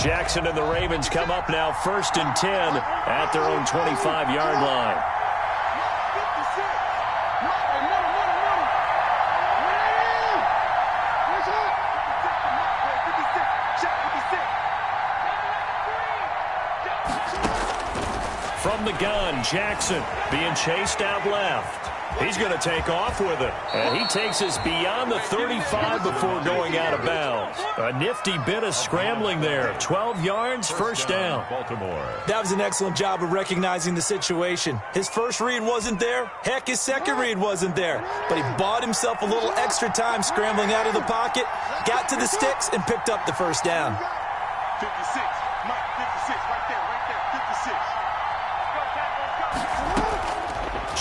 Jackson and the Ravens come up now 1st and 10 at their own 25-yard line. From the gun, Jackson being chased out left. He's going to take off with it. And he takes us beyond the 35 before going out of bounds. A nifty bit of scrambling there. 12 yards, first down. Baltimore. That was an excellent job of recognizing the situation. His first read wasn't there. Heck, his second read wasn't there. But he bought himself a little extra time scrambling out of the pocket, got to the sticks, and picked up the first down. 56. Mike, 56. Right there. 56.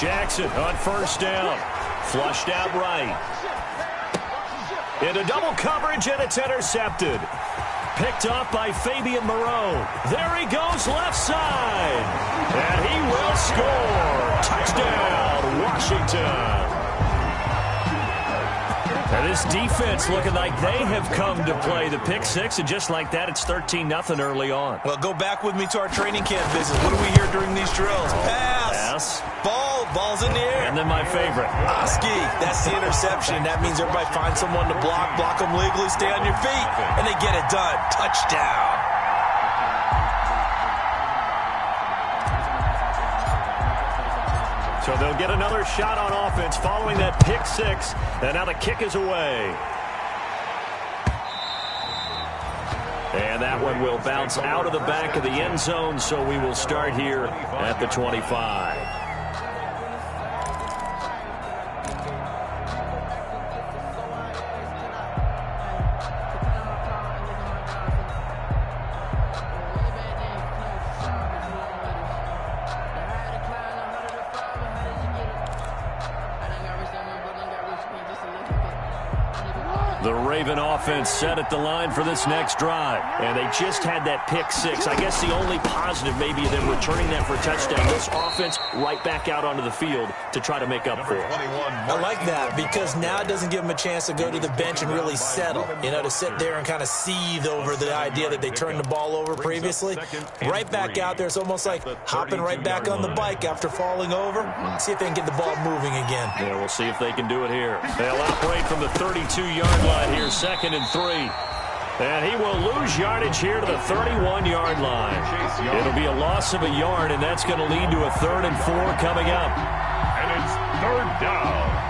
Jackson on first down. Flushed out right. Into double coverage, and it's intercepted. Picked up by Fabian Moreau. There he goes, left side. And he will score. Touchdown, Washington. And this defense looking like they have come to play the pick six, and just like that, it's 13-0 early on. Well, go back with me to our training camp visit. What do we hear during these drills? Pass. Ball's in the air. And then my favorite. Oski, that's the interception. That means everybody finds someone to block them legally, stay on your feet, and they get it done. Touchdown. So they'll get another shot on offense following that pick six, and now the kick is away. And that one will bounce out of the back of the end zone, so we will start here at the 25. The Raven offense set at the line for this next drive. And they just had that pick six. I guess the only positive maybe them returning that for a touchdown. This offense right back out onto the field to try to make up for it. I like that because now it doesn't give them a chance to go to the bench and really settle. You know, to sit there and kind of seethe over the idea that they turned the ball over previously. Right back out there. It's almost like hopping right back on the bike after falling over. See if they can get the ball moving again. Yeah, we'll see if they can do it here. They'll operate from the 32-yard line here, 2nd and 3. And he will lose yardage here to the 31-yard line. It'll be a loss of a yard, and that's going to lead to a 3rd and 4 coming up. And it's 3rd down.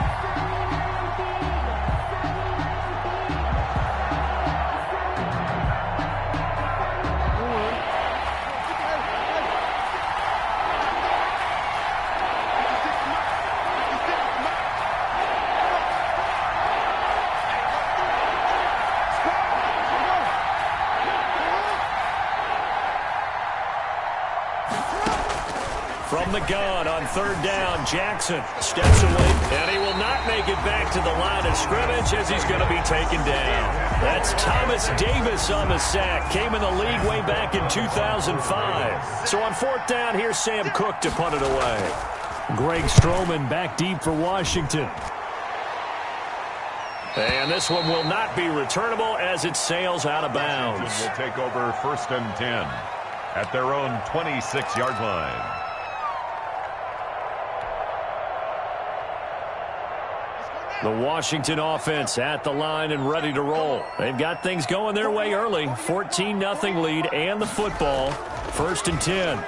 From the gun on 3rd down, Jackson steps away, and he will not make it back to the line of scrimmage as he's going to be taken down. That's Thomas Davis on the sack. Came in the league way back in 2005. So on 4th down, here's Sam Cook to punt it away. Greg Stroman back deep for Washington. And this one will not be returnable as it sails out of bounds. Washington will take over 1st and 10 at their own 26-yard line. The Washington offense at the line and ready to roll. They've got things going their way early. 14-0 lead and the football. 1st and 10.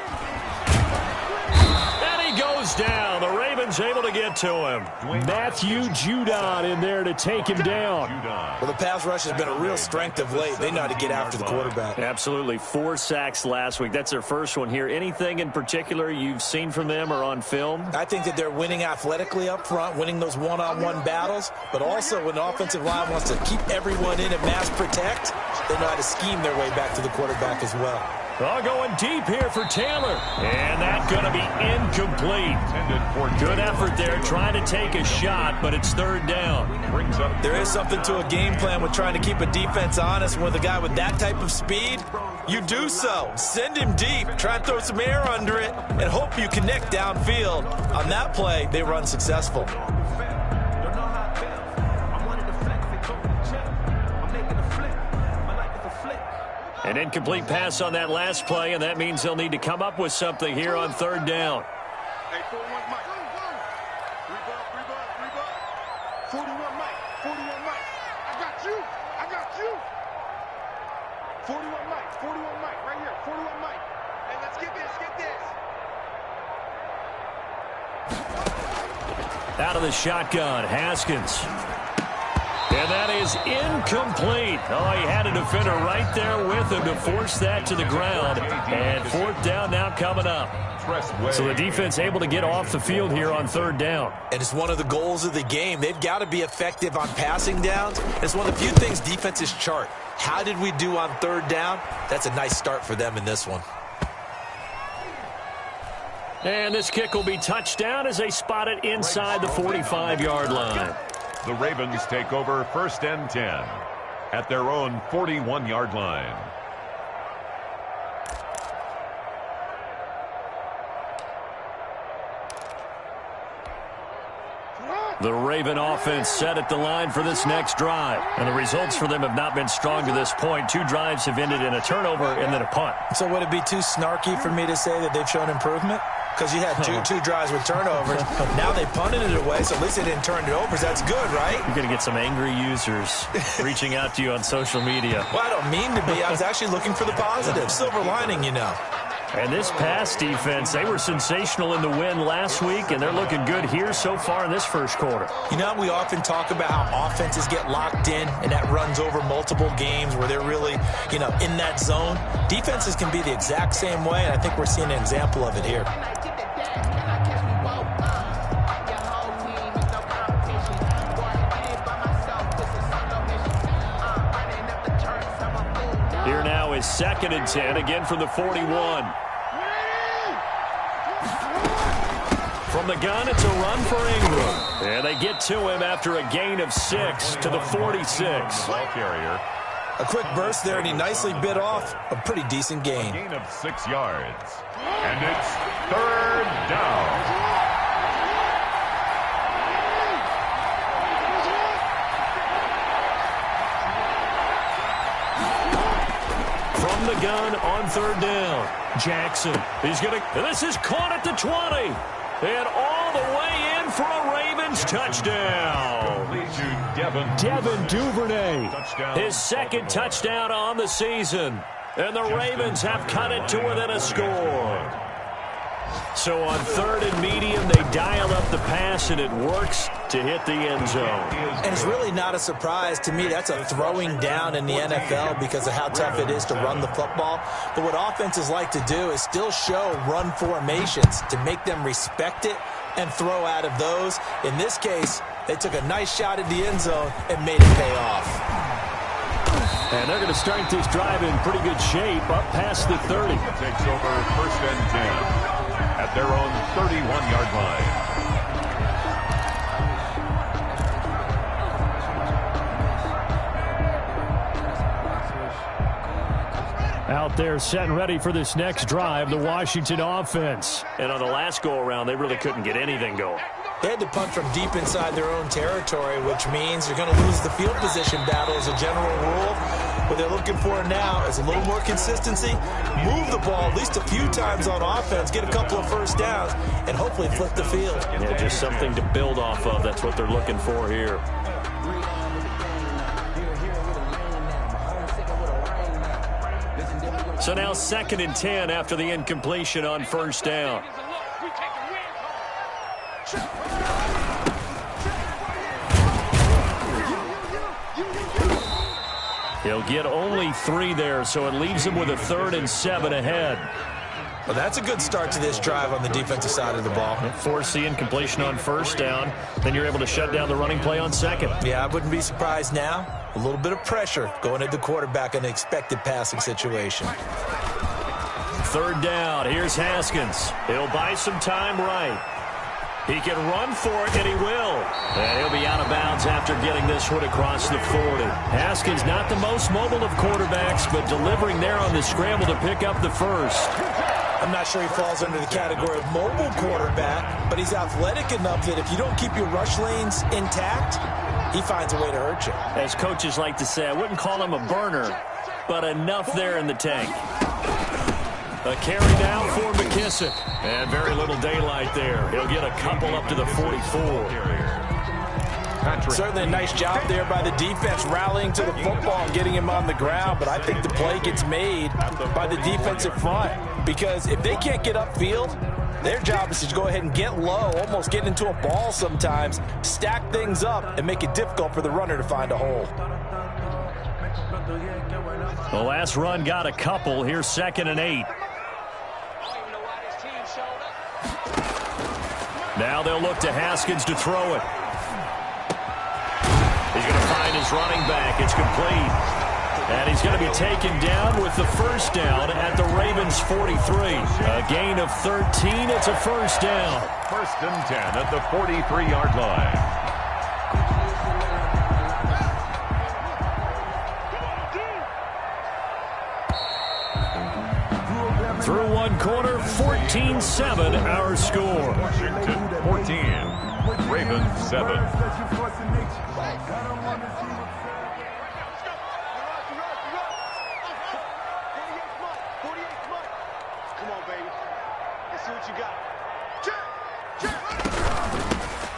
And he goes down. The Ravens able to get to him. Matthew Judon in there to take him down. Well, the pass rush has been a real strength of late. They know how to get after the quarterback. Absolutely. 4 sacks last week. That's their first one here. Anything in particular you've seen from them or on film? I think that they're winning athletically up front, winning those one-on-one battles, but also when the offensive line wants to keep everyone in and mass protect, they know how to scheme their way back to the quarterback as well. Oh, going deep here for Taylor. And that's going to be incomplete. Good effort there trying to take a shot, but it's 3rd down. There is something to a game plan with trying to keep a defense honest. With a guy with that type of speed, you do so. Send him deep. Try and throw some air under it and hope you connect downfield. On that play, they run successful. An incomplete pass on that last play, and that means they'll need to come up with something here on third down. Hey, 41 Mike. Rebuff. 41 Mike. 41 Mike. I got you. 41 Mike. Right here. 41 Mike. Hey, let's get this. Out of the shotgun, Haskins. And that is incomplete. Oh, he had a defender right there with him to force that to the ground. And fourth down now coming up. So the defense able to get off the field here on third down. And it's one of the goals of the game. They've got to be effective on passing downs. It's one of the few things defenses chart. How did we do on third down? That's a nice start for them in this one. And this kick will be touchdown as they spot it inside the 45-yard line. The Ravens take over 1st and 10 at their own 41-yard line. The Raven offense set at the line for this next drive. And the results for them have not been strong to this point. 2 drives have ended in a turnover and then a punt. So would it be too snarky for me to say that they've shown improvement? Because you had two drives with turnovers. Now they punted it away, so at least they didn't turn it over. So that's good, right? You're going to get some angry users reaching out to you on social media. Well, I don't mean to be. I was actually looking for the positive. Silver lining, you know. And this pass defense, they were sensational in the win last week, and they're looking good here so far in this first quarter. You know, we often talk about how offenses get locked in, and that runs over multiple games where they're really, in that zone. Defenses can be the exact same way, and I think we're seeing an example of it here. Here now is 2nd and 10, again from the 41. From the gun, it's a run for Ingram. And they get to him after a gain of 6 to the 46. Ball carrier. A quick burst there, and he nicely bit off a pretty decent gain. Gain of 6 yards. And it's 3rd down. From the gun on 3rd down. Jackson. This is caught at the 20. And all the way in for a Ravens touchdown. Devin Duvernay. His 2nd touchdown on the season. And the Ravens have cut it to within a score. So on 3rd and medium, they dial up the pass, and it works to hit the end zone. And it's really not a surprise to me. That's a throwing down in the NFL because of how tough it is to run the football. But what offenses like to do is still show run formations to make them respect it and throw out of those. In this case, they took a nice shot at the end zone and made it pay off. And they're going to start this drive in pretty good shape up past the 30. Takes over 1st and 10 at their own 31-yard line. Out there set and ready for this next drive, the Washington offense. And on the last go-around, they really couldn't get anything going. They had to punt from deep inside their own territory, which means you're going to lose the field position battle as a general rule. What they're looking for now is a little more consistency, move the ball at least a few times on offense, get a couple of first downs, and hopefully flip the field. Yeah, just something to build off of. That's what they're looking for here. So now 2nd and 10 after the incompletion on 1st down. He'll get only 3 there, so it leaves him with a 3rd and 7 ahead. Well, that's a good start to this drive on the defensive side of the ball. Force the incompletion on 1st down. Then you're able to shut down the running play on 2nd. Yeah, I wouldn't be surprised now. A little bit of pressure going at the quarterback in an expected passing situation. 3rd down. Here's Haskins. He'll buy some time right. He can run for it, and he will. And he'll be out of bounds after getting this one across the 40. Haskins not the most mobile of quarterbacks, but delivering there on the scramble to pick up the 1st. I'm not sure he falls under the category of mobile quarterback, but he's athletic enough that if you don't keep your rush lanes intact, he finds a way to hurt you. As coaches like to say, I wouldn't call him a burner, but enough there in the tank. A carry down for McKissick. And very little daylight there. He'll get a couple up to the 44. Certainly a nice job there by the defense rallying to the football and getting him on the ground, but I think the play gets made by the defensive front because if they can't get upfield, their job is to go ahead and get low, almost get into a ball sometimes, stack things up, and make it difficult for the runner to find a hole. The last run got a couple. Here's 2nd and 8. Now they'll look to Haskins to throw it. He's going to find his running back. It's complete. And he's going to be taken down with the first down at the Ravens' 43. A gain of 13. It's a first down. 1st and 10 at the 43-yard line. Through one quarter, 14-7 our score. Washington 14, Ravens 7.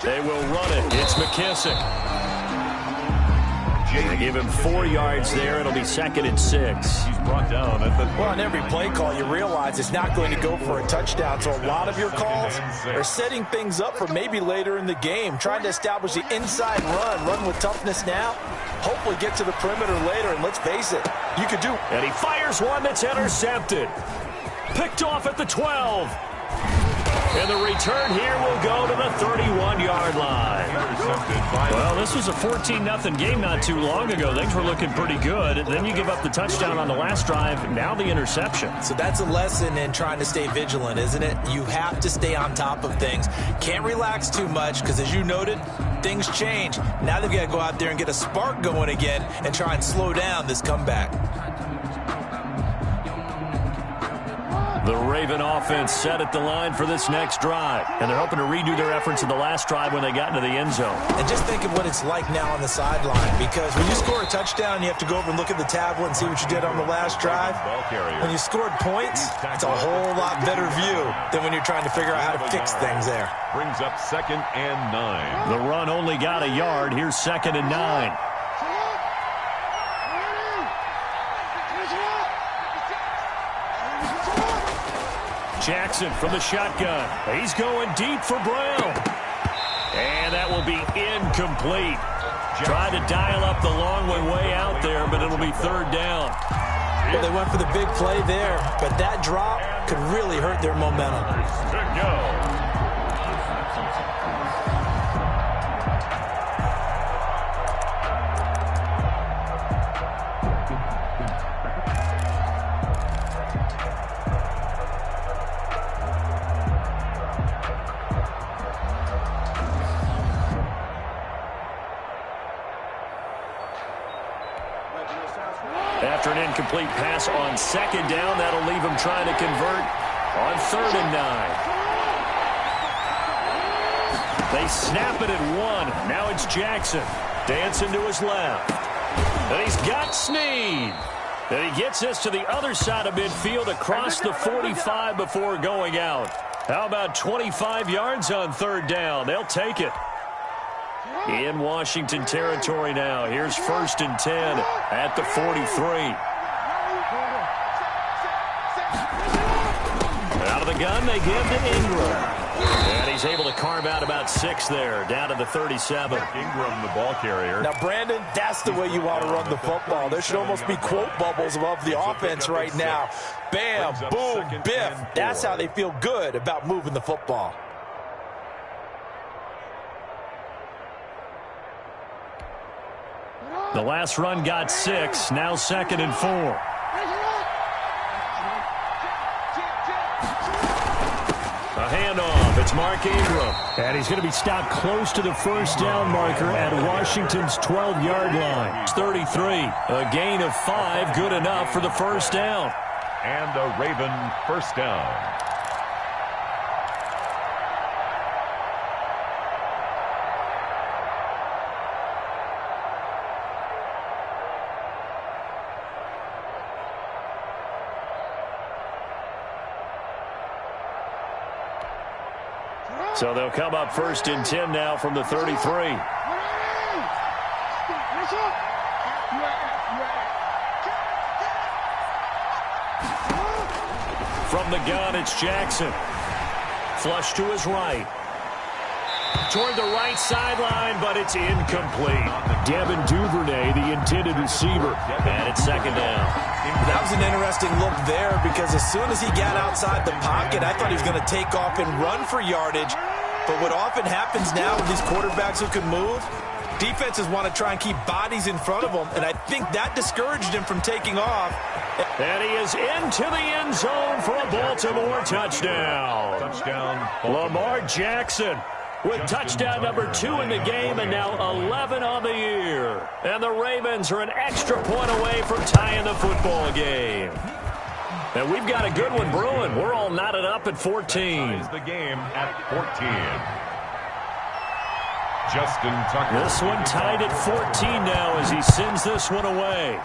They will run it. It's McKissick. They give him 4 yards there. It'll be 2nd and 6. He's brought down at the... Well, on every play call, you realize it's not going to go for a touchdown. So a lot of your calls are setting things up for maybe later in the game, trying to establish the inside run with toughness now, hopefully get to the perimeter later, and let's face it, you could do. And he fires one that's intercepted. Picked off at the 12. And the return here will go to the 31-yard line. Well, this was a 14-0 game not too long ago. Things were looking pretty good. Then you give up the touchdown on the last drive. Now the interception. So that's a lesson in trying to stay vigilant, isn't it? You have to stay on top of things. Can't relax too much because, as you noted, things change. Now they've got to go out there and get a spark going again and try and slow down this comeback. The Raven offense set at the line for this next drive. And they're hoping to redo their efforts in the last drive when they got into the end zone. And just think of what it's like now on the sideline. Because when you score a touchdown, you have to go over and look at the tablet and see what you did on the last drive. When you scored points, it's a whole lot better view than when you're trying to figure out how to fix things there. Brings up 2nd and 9. The run only got a yard. Here's 2nd and 9. Jackson from the shotgun. He's going deep for Brown. And that will be incomplete. Tried to dial up the long one way out there, but it'll be 3rd down. Well, they went for the big play there, but that drop could really hurt their momentum. Good go. After an incomplete pass on 2nd down, that'll leave him trying to convert on 3rd and 9. They snap it at 1. Now it's Jackson. Dancing to his left. And he's got Snead. And he gets this to the other side of midfield across the 45 before going out. How about 25 yards on 3rd down? They'll take it. In Washington territory now. Here's 1st and 10 at the 43. Out of the gun, they give to Ingram. And he's able to carve out about 6 there, down to the 37. Ingram, the ball carrier. Now, Brandon, that's the way you want to run the football. There should almost be quote bubbles above the offense right now. Bam, boom, biff. That's how they feel good about moving the football. The last run got 6. Now 2nd and 4. A handoff. It's Mark Ingram. And he's going to be stopped close to the 1st down marker at Washington's 12-yard line. It's 33. A gain of 5. Good enough for the 1st down. And a Raven 1st down. So they'll come up 1st and 10 now from the 33. From the gun, it's Jackson. Flush to his right. Toward the right sideline, but it's incomplete. Devin Duvernay, the intended receiver, and it's 2nd down. That was an interesting look there because as soon as he got outside the pocket, I thought he was going to take off and run for yardage. But what often happens now with these quarterbacks who can move, defenses want to try and keep bodies in front of them, and I think that discouraged him from taking off. And he is into the end zone for a Baltimore touchdown. Lamar Jackson with touchdown number 2 in the game and now 11 on the year. And the Ravens are an extra point away from tying the football game. And we've got a good one brewing. We're all knotted up at 14. The game at 14. Justin Tucker. This one tied at 14 now as he sends this one away.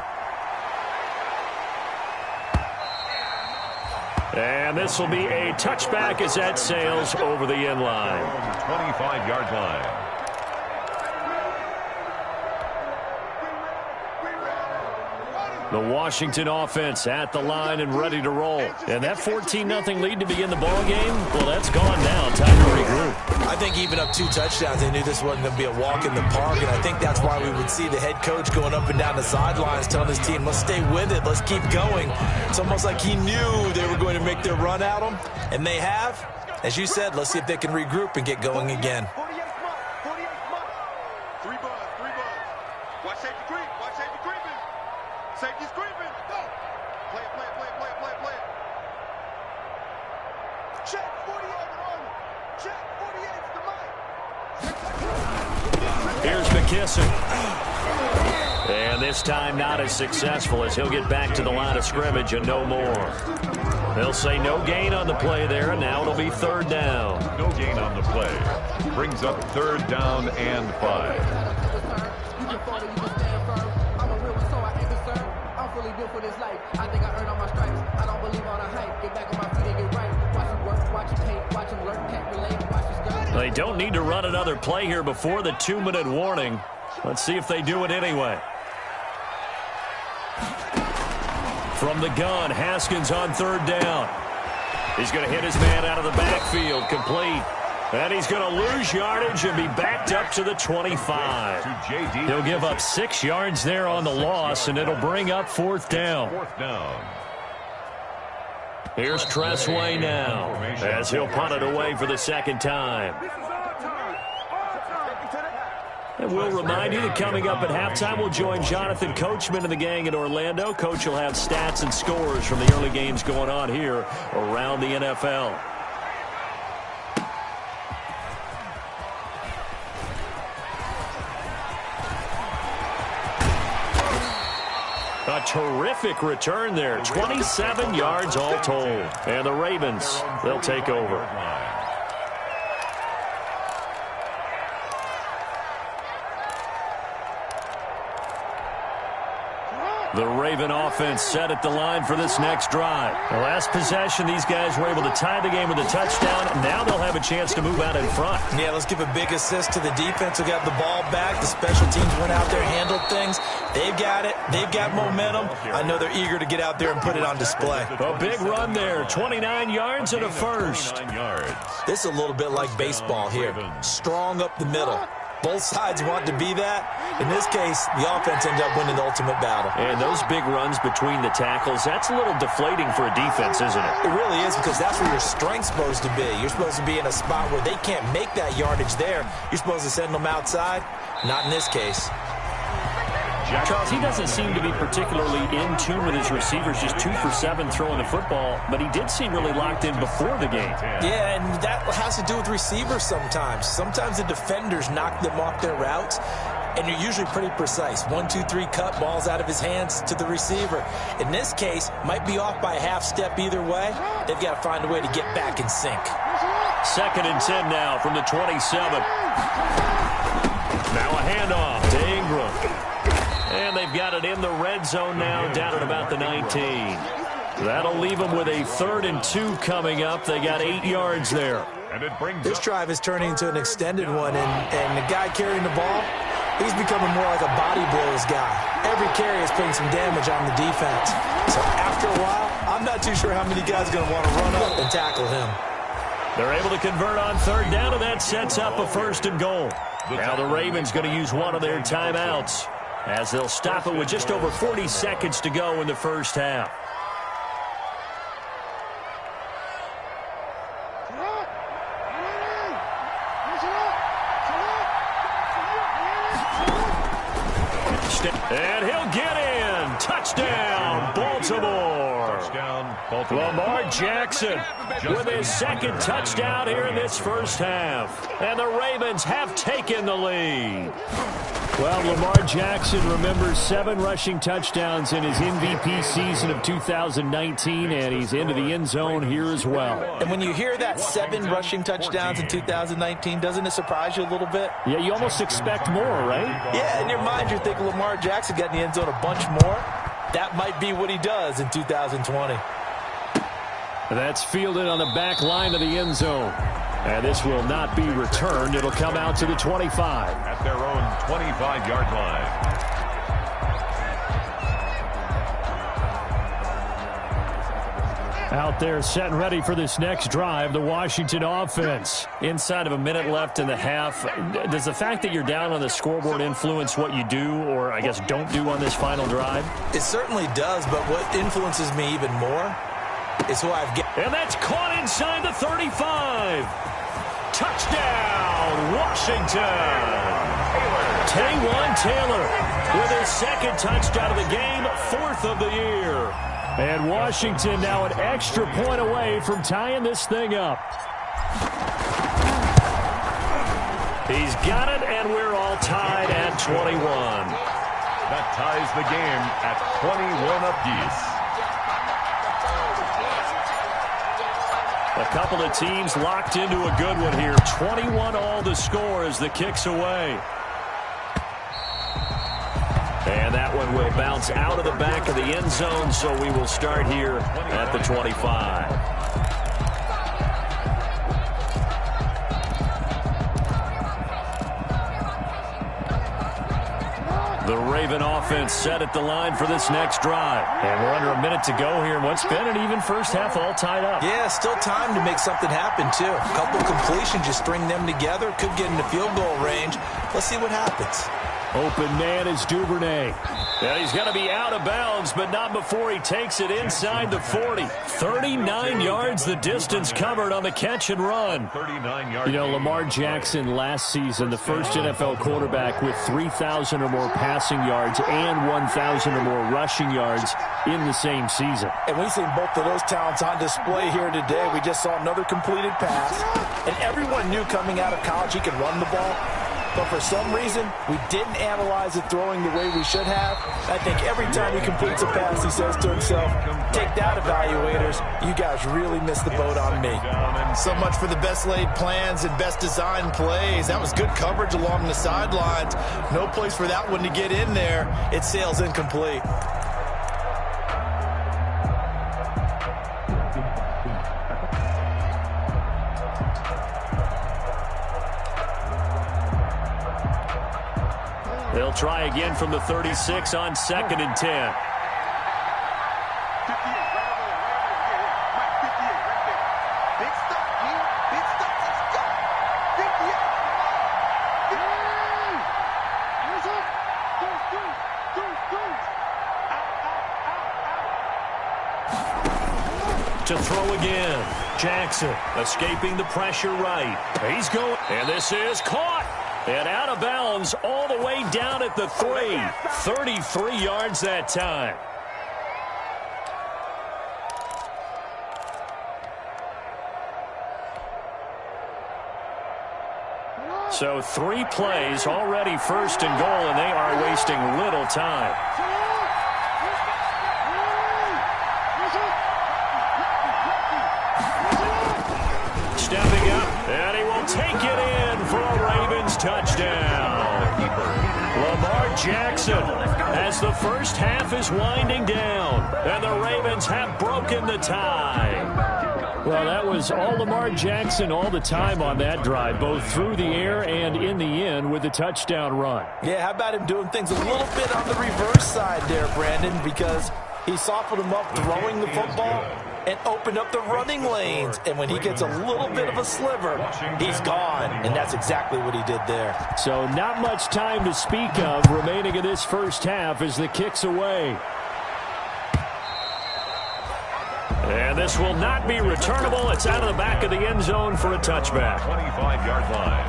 And this will be a touchback as that sails over the end line. 25-yard line. The Washington offense at the line and ready to roll. And that 14-0 lead to begin the ball game, well, that's gone now. Time to regroup. I think even up 2 touchdowns, they knew this wasn't going to be a walk in the park, and I think that's why we would see the head coach going up and down the sidelines telling his team, let's stay with it, let's keep going. It's almost like he knew they were going to make their run at him, and they have. As you said, let's see if they can regroup and get going again. 3 buzz. Watch safety creep. Watch safety creeping. Safety's creeping. Go. Play it. Check 48 on. Check 48's the mic. Here's McKissick. And this time not as successful as he'll get back to the line of scrimmage and no more. They'll say no gain on the play there, and now it'll be 3rd down. No gain on the play. Brings up 3rd down and 5. They don't need to run another play here before the 2-minute warning. Let's see if they do it anyway. From the gun, Haskins on 3rd down. He's going to hit his man out of the backfield, complete. And he's going to lose yardage and be backed up to the 25. He'll give up 6 yards there on the loss, and it'll bring up 4th down. Here's Tressway now as he'll punt it away for the 2nd time. And we'll remind you that coming up at halftime, we'll join Jonathan Coachman and the gang in Orlando. Coach will have stats and scores from the early games going on here around the NFL. A terrific return there. 27 yards all told. And the Ravens, they'll take over. The Raven offense set at the line for this next drive. The last possession, these guys were able to tie the game with a touchdown. Now they'll have a chance to move out in front. Yeah, let's give a big assist to the defense who got the ball back. The special teams went out there, handled things. They've got it. They've got momentum. I know they're eager to get out there and put it on display. A big run there. 29 yards and a first. This is a little bit like baseball here. Strong up the middle. Both sides want to be that. In this case, the offense ended up winning the ultimate battle. And those big runs between the tackles, that's a little deflating for a defense, isn't it? It really is, because that's where your strength's supposed to be. You're supposed to be in a spot where they can't make that yardage there. You're supposed to send them outside. Not in this case. Charles, he doesn't seem to be particularly in tune with his receivers, just 2 for 7 throwing the football, but he did seem really locked in before the game. Yeah, and that has to do with receivers sometimes. Sometimes the defenders knock them off their routes, and you're usually pretty precise. 1, 2, 3 cut, balls out of his hands to the receiver. In this case, might be off by a half step either way. They've got to find a way to get back in sync. 2nd and 10 now from the 27. Now a handoff to Ingram. And they've got it in the red zone now, down at about the 19. That'll leave them with a 3rd and 2 coming up. They got 8 yards there. And it brings This drive is turning into an extended one, and the guy carrying the ball, he's becoming more like a body blows guy. Every carry is putting some damage on the defense. So after a while, I'm not too sure how many guys are going to want to run up and tackle him. They're able to convert on third down, and that sets up a 1st and goal. Now the Ravens going to use one of their timeouts as they'll stop it with just over 40 seconds to go in the first half. And he'll get in. Touchdown, Baltimore. Touchdown, Baltimore. Lamar Jackson with his 2nd touchdown here in this first half. And the Ravens have taken the lead. Well, Lamar Jackson remembers 7 rushing touchdowns in his MVP season of 2019, and he's into the end zone here as well. And when you hear that 7 rushing touchdowns in 2019, doesn't it surprise you a little bit? Yeah, you almost expect more, right? Yeah, in your mind, you're thinking Lamar Jackson got in the end zone a bunch more. That might be what he does in 2020. That's fielded on the back line of the end zone. And this will not be returned. It'll come out to the 25. At their own 25-yard line. Out there set and ready for this next drive, the Washington offense. Inside of a minute left in the half, does the fact that you're down on the scoreboard influence what you do, or I guess don't do on this final drive? It certainly does, but what influences me even more is who I've got. And that's caught inside the 35. Touchdown, Washington. Taywan Taylor with his 2nd touchdown of the game, 4th of the year. And Washington now an extra point away from tying this thing up. He's got it, and we're all tied at 21. That ties the game at 21 apiece. A couple of teams locked into a good one here. 21 all to score as the kick's away. And that one will bounce out of the back of the end zone, so we will start here at the 25. The Raven offense set at the line for this next drive. And we're under a minute to go here in what's been an even first half, all tied up. Yeah, still time to make something happen, too. A couple completions, just string them together. Could get into field goal range. Let's see what happens. Open man is Duvernay. And he's going to be out of bounds, but not before he takes it inside the 40. 39 yards the distance covered on the catch and run. 39 yards. You know, Lamar Jackson last season, the first NFL quarterback with 3,000 or more passing yards and 1,000 or more rushing yards in the same season. And we've seen both of those talents on display here today. We just saw another completed pass. And everyone knew coming out of college he could run the ball. But for some reason, we didn't analyze it throwing the way we should have. I think every time he completes a pass, he says to himself, take that, evaluators. You guys really missed the boat on me. So much for the best laid plans and best designed plays. That was good coverage along the sidelines. No place for that one to get in there. It sails incomplete. They'll try again from the 36 on 2nd and 10. To throw again. Jackson escaping the pressure right. He's going, and this is caught. And out of bounds all the way down at the 3. 33 yards that time. So 3 plays, already 1st and goal, and they are wasting little time. Stepping up, and he will take it in for a Ravens touchdown. Lamar Jackson, as the first half is winding down, and the Ravens have broken the tie. Well, that was all Lamar Jackson all the time on that drive, both through the air and in the end with a touchdown run. Yeah, how about him doing things a little bit on the reverse side there, Brandon, because he softened him up throwing the football and opened up the running lanes. And when he gets a little bit of a sliver, he's gone. And that's exactly what he did there. So not much time to speak of remaining in this first half as the kick's away. And this will not be returnable. It's out of the back of the end zone for a touchback. 25-yard line.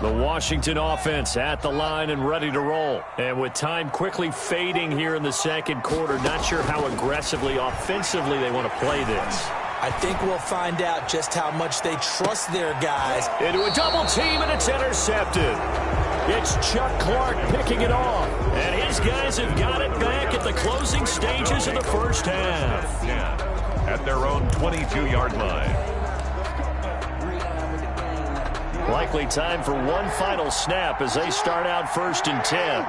The Washington offense at the line and ready to roll. And with time quickly fading here in the second quarter, not sure how aggressively, offensively they want to play this. I think we'll find out just how much they trust their guys. Into a double team, and it's intercepted. It's Chuck Clark picking it off. And his guys have got it back at the closing stages of the first half. At their own 22-yard line. Likely time for one final snap as they start out 1st and 10.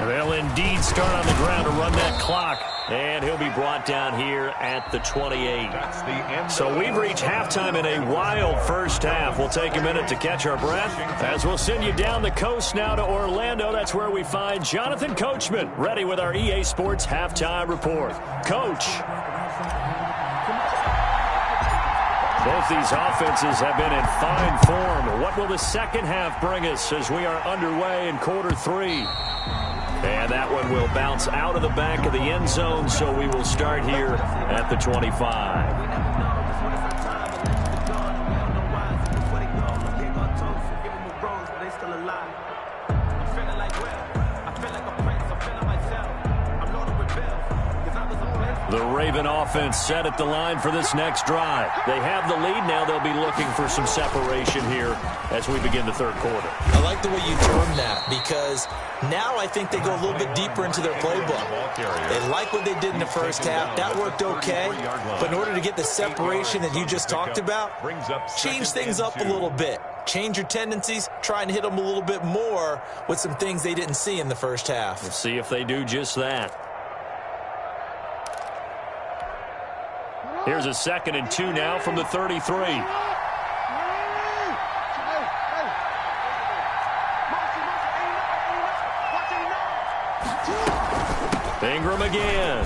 And they'll indeed start on the ground to run that clock. And he'll be brought down here at the 28. So we've reached halftime in a wild first half. We'll take a minute to catch our breath as we'll send you down the coast now to Orlando. That's where we find Jonathan Coachman ready with our EA Sports halftime report. Coach. Both these offenses have been in fine form. What will the second half bring us as we are underway in quarter 3? And that one will bounce out of the back of the end zone, so we will start here at the 25. The Raven offense set at the line for this next drive. They have the lead. Now they'll be looking for some separation here as we begin the third quarter. I like the way you term that because now I think they go a little bit deeper into their playbook. They like what they did in the first half. That worked okay. But in order to get the separation that you just talked about, change things up a little bit. Change your tendencies. Try and hit them a little bit more with some things they didn't see in the first half. We'll see if they do just that. Here's a 2nd and 2 now from the 33. Ingram again.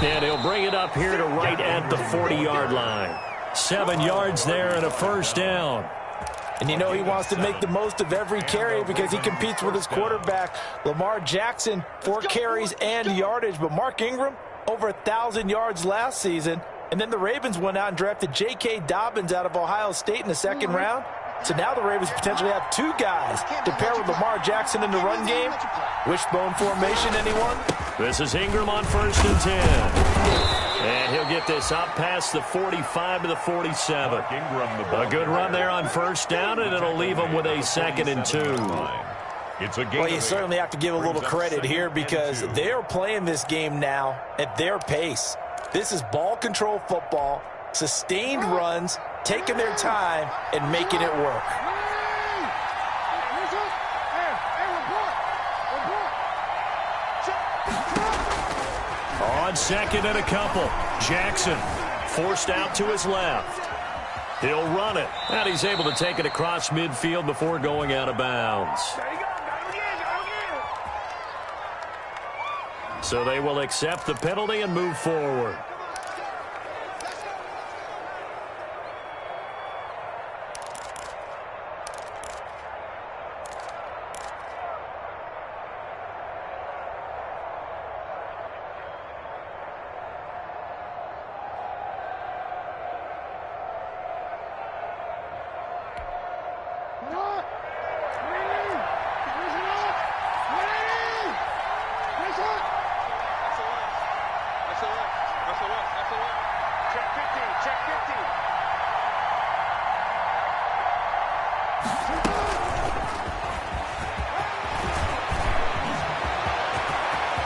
And he'll bring it up here to right at the 40-yard line. 7 yards there and a first down. And you know he wants to make the most of every carry because he competes with his quarterback. Lamar Jackson, 4 carries and yardage. But Mark Ingram, over 1,000 yards last season. And then the Ravens went out and drafted J.K. Dobbins out of Ohio State in the 2nd round. So now the Ravens potentially have 2 guys to pair with Lamar Jackson in the run game. Wishbone formation, anyone? This is Ingram on 1st and 10. And he'll get this up past the 45 to the 47. A good run there on 1st down, and it'll leave them with a 2nd and 2. Well, you certainly have to give a little credit here because they're playing this game now at their pace. This is ball control football, sustained runs, taking their time, and making it work. On 2nd and a couple, Jackson forced out to his left. He'll run it, and he's able to take it across midfield before going out of bounds. So they will accept the penalty and move forward.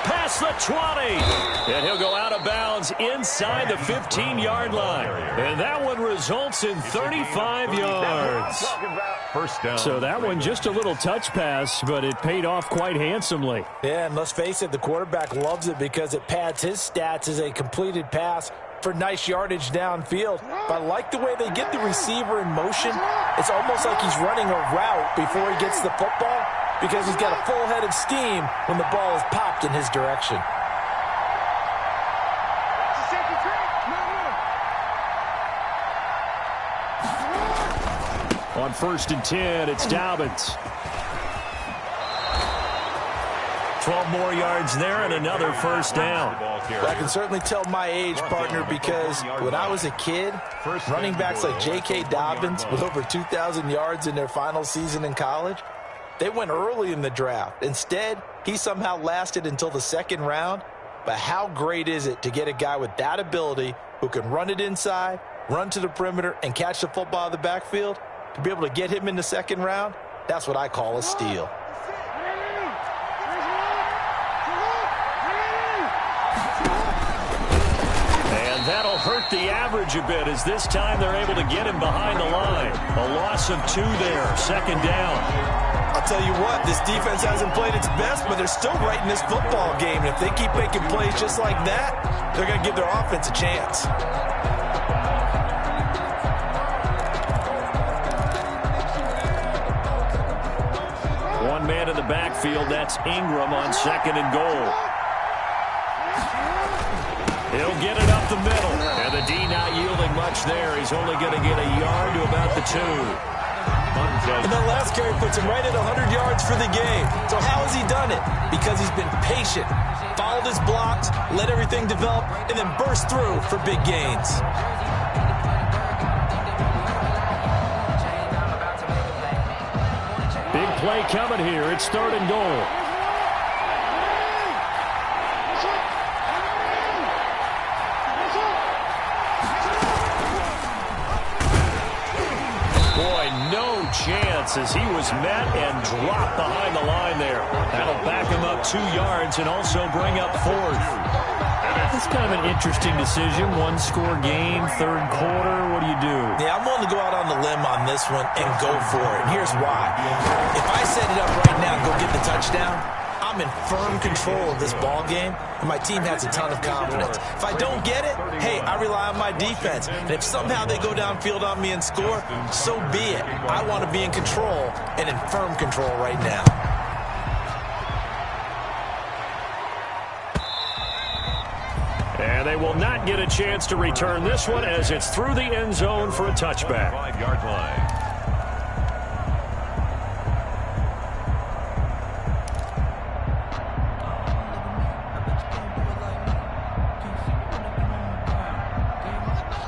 Past the 20. And he'll go out of bounds inside the 15-yard line. And that one results in 35 yards. First down. So that one just a little touch pass, but it paid off quite handsomely. Yeah, and let's face it, the quarterback loves it because it pads his stats as a completed pass for nice yardage downfield. But I like the way they get the receiver in motion. It's almost like he's running a route before he gets the football because he's got a full head of steam when the ball is popped in his direction. On 1st and 10, it's Dobbins. 12 more yards there and another first down. I can certainly tell my age, partner, because when I was a kid, running backs like J.K. Dobbins with over 2,000 yards in their final season in college, they went early in the draft. Instead, he somehow lasted until the 2nd round. But how great is it to get a guy with that ability who can run it inside, run to the perimeter, and catch the football in the backfield? To be able to get him in the 2nd round, that's what I call a steal. And that'll hurt the average a bit as this time they're able to get him behind the line. A loss of 2 there, 2nd down. I'll tell you what, this defense hasn't played its best, but they're still right in this football game. And if they keep making plays just like that, they're going to give their offense a chance. One man in the backfield, that's Ingram on 2nd and goal. He'll get it up the middle. And the D not yielding much there. He's only going to get a yard to about the 2. And that last carry puts him right at 100 yards for the game. So how has he done it? Because he's been patient, followed his blocks, let everything develop, and then burst through for big gains. Big play coming here. It's 3rd and goal. Boy, no chance as he was met and dropped behind the line there. That'll back him up 2 yards and also bring up 4th. It's kind of an interesting decision. 1-score game, 3rd quarter. What do you do? Yeah, I'm willing to go out on the limb on this one and go for it. And here's why. If I set it up right now and go get the touchdown, I'm in firm control of this ball game, and my team has a ton of confidence. If I don't get it, hey, I rely on my defense. And if somehow they go downfield on me and score, so be it. I want to be in control and in firm control right now. And they will not get a chance to return this one as it's through the end zone for a touchback. 5-yard line.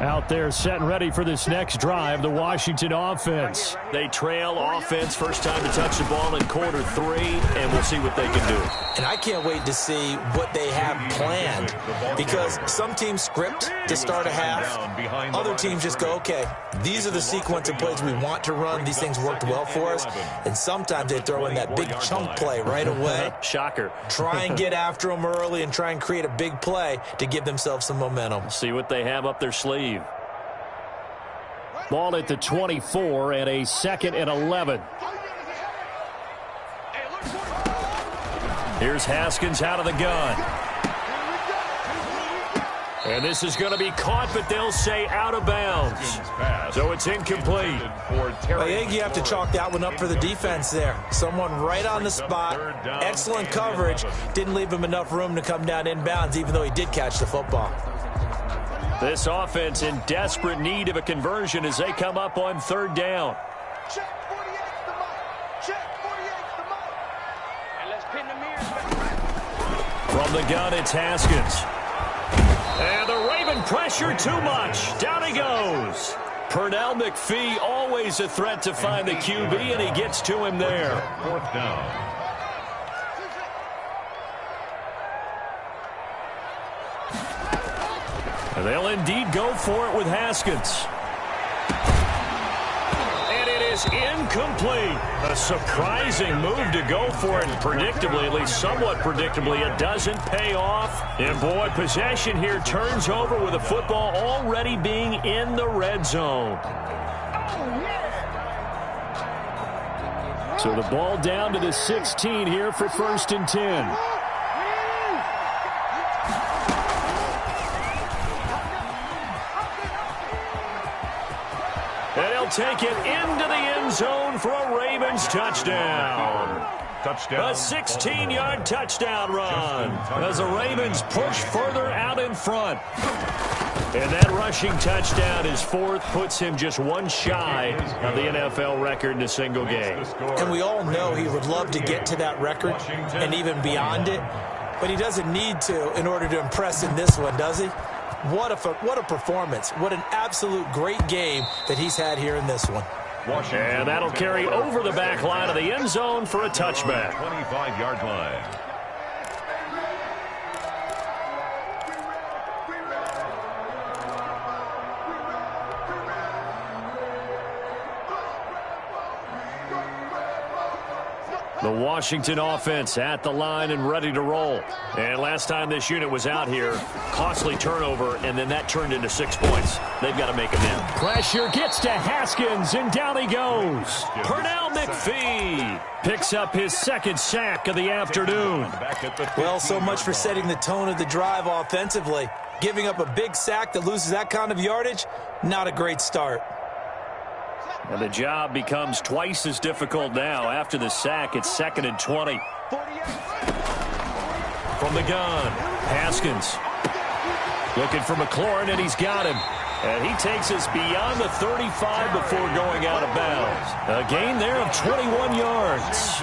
Out there set and ready for this next drive, the Washington offense. They trail offense, first time to touch the ball in quarter 3, and we'll see what they can do. And I can't wait to see what they have planned, because some teams script to start a half. Other teams just go, okay, these are the sequence of plays we want to run. These things worked well for us. And sometimes they throw in that big chunk play right away. Shocker. Try and get after them early and try and create a big play to give themselves some momentum. See what they have up their sleeve. Ball at the 24 and a 2nd and 11. Here's Haskins out of the gun. And this is going to be caught, but they'll say out of bounds. So it's incomplete. I think you have to chalk that one up for the defense there. Someone right on the spot. Excellent coverage. Didn't leave him enough room to come down inbounds, even though he did catch the football. This offense in desperate need of a conversion as they come up on 3rd down. Check 48's the mic. Check 48's the mic. And let's pin the mirrors back. From the gun, it's Haskins. And the Raven pressure too much. Down he goes. Pernell McPhee, always a threat to find the QB, and he gets to him there. 4th down. And they'll indeed go for it with Haskins. And it is incomplete. A surprising move to go for it. And predictably, at least somewhat predictably, it doesn't pay off. And boy, possession here turns over with the football already being in the red zone. So the ball down to the 16 here for 1st and 10. And he'll take it into the end zone for a Ravens touchdown. A 16-yard touchdown run as the Ravens push further out in front. And that rushing touchdown is 4th, puts him just one shy of the NFL record in a single game. And we all know he would love to get to that record and even beyond it, but he doesn't need to in order to impress in this one, does he? What a performance. What an absolute great game that he's had here in this one. And that'll carry over the back line of the end zone for a touchback. 25-yard line. The Washington offense at the line and ready to roll. And last time this unit was out here, costly turnover, and then that turned into 6 points. They've got to make them in. Pressure gets to Haskins, and down he goes. Pernell McPhee picks up his 2nd sack of the afternoon. Well, so much for setting the tone of the drive offensively. Giving up a big sack that loses that kind of yardage, not a great start. And the job becomes twice as difficult now. After the sack, it's 2nd and 20. From the gun, Haskins looking for McLaurin, and he's got him. And he takes us beyond the 35 before going out of bounds. A gain there of 21 yards.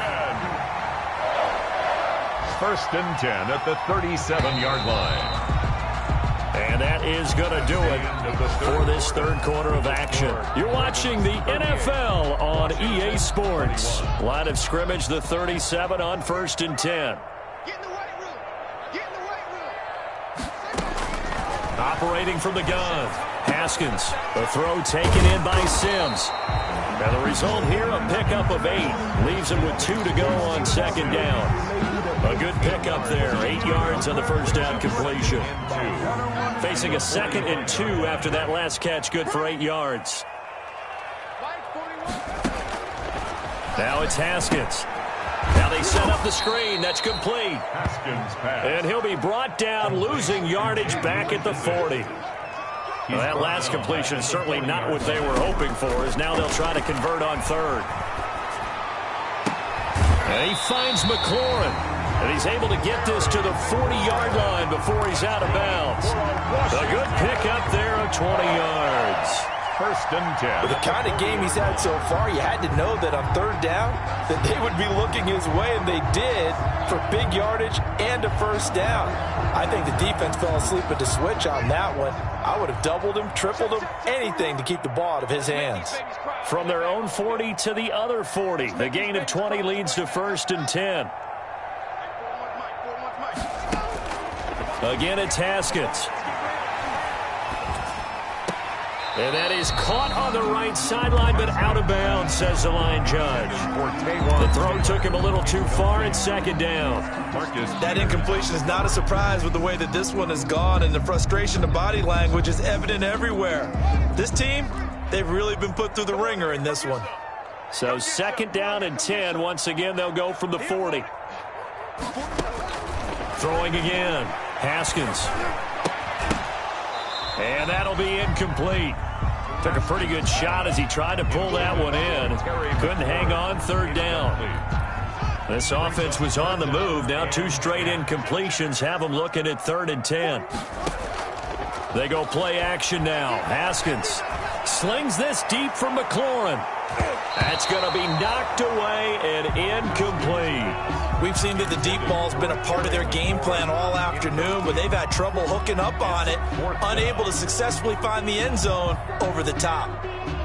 1st and 10 at the 37-yard line. And that is going to do it for this 3rd quarter of action. You're watching the NFL on EA Sports. Line of scrimmage, the 37 on 1st and 10. Get in the weight room. Get in the weight room. Operating from the gun, Haskins. The throw taken in by Sims. And the result here, a pickup of 8. Leaves him with 2 to go on 2nd down. A good pickup there. 8 yards on the 1st down completion. Facing a 2nd and 2 after that last catch, good for 8 yards. Now it's Haskins. Now they set up the screen. That's complete. And he'll be brought down, losing yardage back at the 40. Well, that last completion is certainly not what they were hoping for, as now they'll try to convert on 3rd. And he finds McLaurin. And he's able to get this to the 40-yard line before he's out of bounds. A good pickup there of 20 yards. 1st and 10. With the kind of game he's had so far, you had to know that on 3rd down that they would be looking his way, and they did, for big yardage and a 1st down. I think the defense fell asleep at the switch on that one. I would have doubled him, tripled him, anything to keep the ball out of his hands. From their own 40 to the other 40. The gain of 20 leads to 1st and 10. Again, it's Haskins. And that is caught on the right sideline, but out of bounds, says the line judge. The throw took him a little too far, and 2nd down. That incompletion is not a surprise with the way that this one has gone, and the frustration of body language is evident everywhere. This team, they've really been put through the ringer in this one. So 2nd down and 10. Once again, they'll go from the 40. Throwing again. Haskins. And that'll be incomplete. Took a pretty good shot as he tried to pull that one in. Couldn't hang on 3rd down. This offense was on the move. Now 2 straight incompletions have them looking at 3rd and 10. They go play action now. Haskins slings this deep from McLaurin. That's going to be knocked away and incomplete. We've seen that the deep ball's been a part of their game plan all afternoon, but they've had trouble hooking up on it, unable to successfully find the end zone over the top.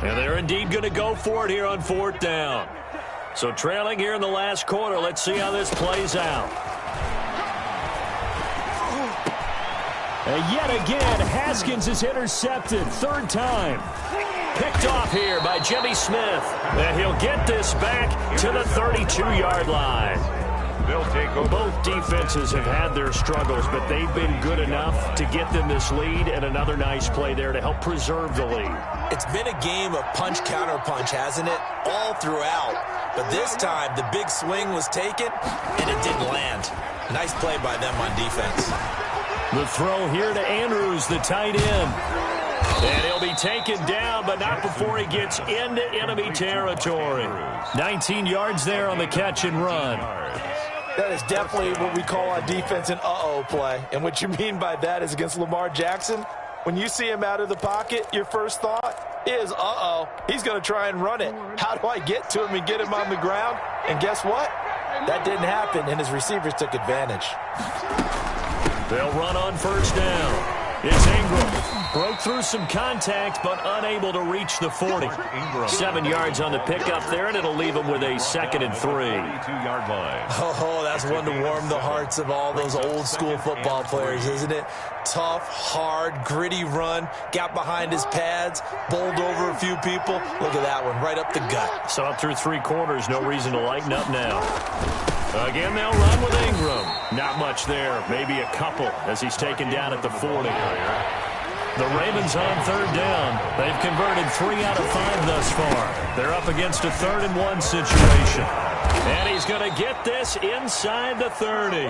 And they're indeed going to go for it here on 4th down. So trailing here in the last quarter, let's see how this plays out. And yet again, Haskins is intercepted, 3rd time. Picked off here by Jimmy Smith. And he'll get this back to the 32-yard line. They'll take over. Both defenses have had their struggles, but they've been good enough to get them this lead, and another nice play there to help preserve the lead. It's been a game of punch-counter-punch, hasn't it? All throughout. But this time, the big swing was taken, and it didn't land. Nice play by them on defense. The throw here to Andrews, the tight end. And he'll be taken down, but not before he gets into enemy territory. 19 yards there on the catch and run. That is definitely what we call on defense an uh-oh play. And what you mean by that is against Lamar Jackson, when you see him out of the pocket, your first thought is, uh-oh, he's going to try and run it. How do I get to him and get him on the ground? And guess what? That didn't happen, and his receivers took advantage. They'll run on first down. It's Ingram. Broke through some contact, but unable to reach the 40. 7 yards on the pickup there, and it'll leave him with a 2nd and 3. 32-yard line. Oh, that's one to warm the hearts of all those old-school football players, isn't it? Tough, hard, gritty run. Got behind his pads, bowled over a few people. Look at that one, right up the gut. Saw it through 3 quarters. No reason to lighten up now. Again, they'll run with Ingram. Not much there. Maybe a couple as he's taken down at the 40. The Ravens on 3rd down. They've converted 3 out of 5 thus far. They're up against a 3rd and 1 situation. And he's going to get this inside the 30.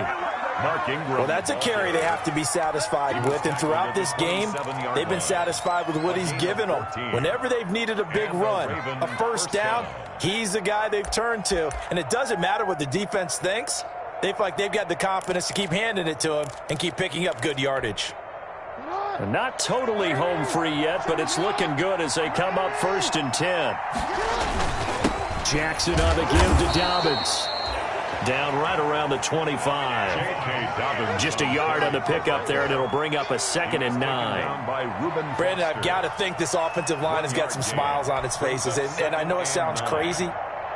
Mark Ingram. Well, that's a carry they have to be satisfied with. And throughout this game, they've been satisfied with what he's given them. Whenever they've needed a big run, a first down, he's the guy they've turned to. And it doesn't matter what the defense thinks. They feel like they've got the confidence to keep handing it to him and keep picking up good yardage. Not totally home free yet, but it's looking good as they come up 1st and 10. Jackson on the give to Dobbins. Down right around the 25. Just a yard on the pickup there, and it'll bring up a 2nd and 9. Brandon, I've got to think this offensive line has got some smiles on its faces. And I know it sounds crazy,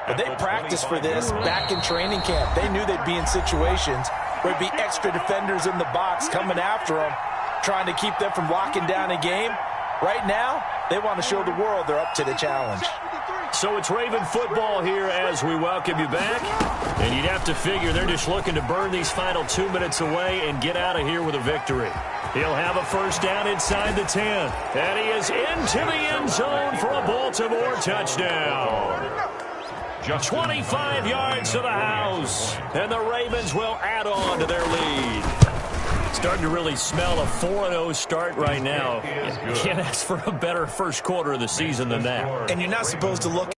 but they practiced for this back in training camp. They knew they'd be in situations where there'd be extra defenders in the box coming after them, trying to keep them from locking down a game. Right now, they want to show the world they're up to the challenge. So it's Raven football here as we welcome you back. And you'd have to figure they're just looking to burn these final 2 minutes away and get out of here with a victory. He'll have a first down inside the 10. And he is into the end zone for a Baltimore touchdown. Just 25 yards to the house. And the Ravens will add on to their lead. Starting to really smell a 4-0 start right now. You can't ask for a better first quarter of the season than that. And you're not supposed to look